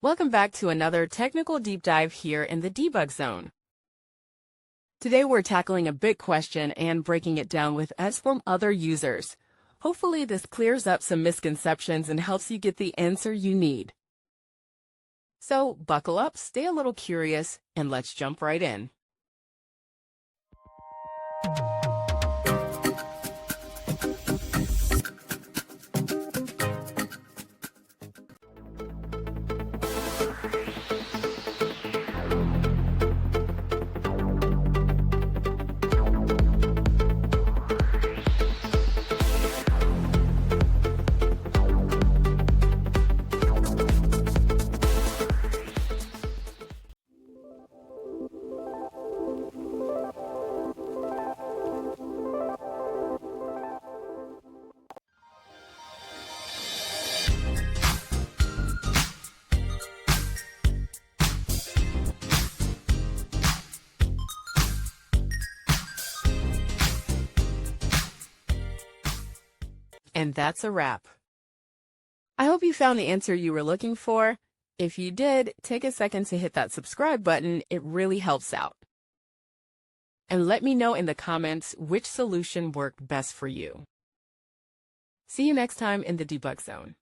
Welcome back to another technical deep dive here in the debug zone. Today we're tackling a big question and breaking it down with us from other users. Hopefully this clears up some misconceptions and helps you get the answer you need. So buckle up, stay a little curious, and let's jump right in. And that's a wrap. I hope you found the answer you were looking for. If you did, take a second to hit that subscribe button. It really helps out. And let me know in the comments which solution worked best for you. See you next time in the debug zone.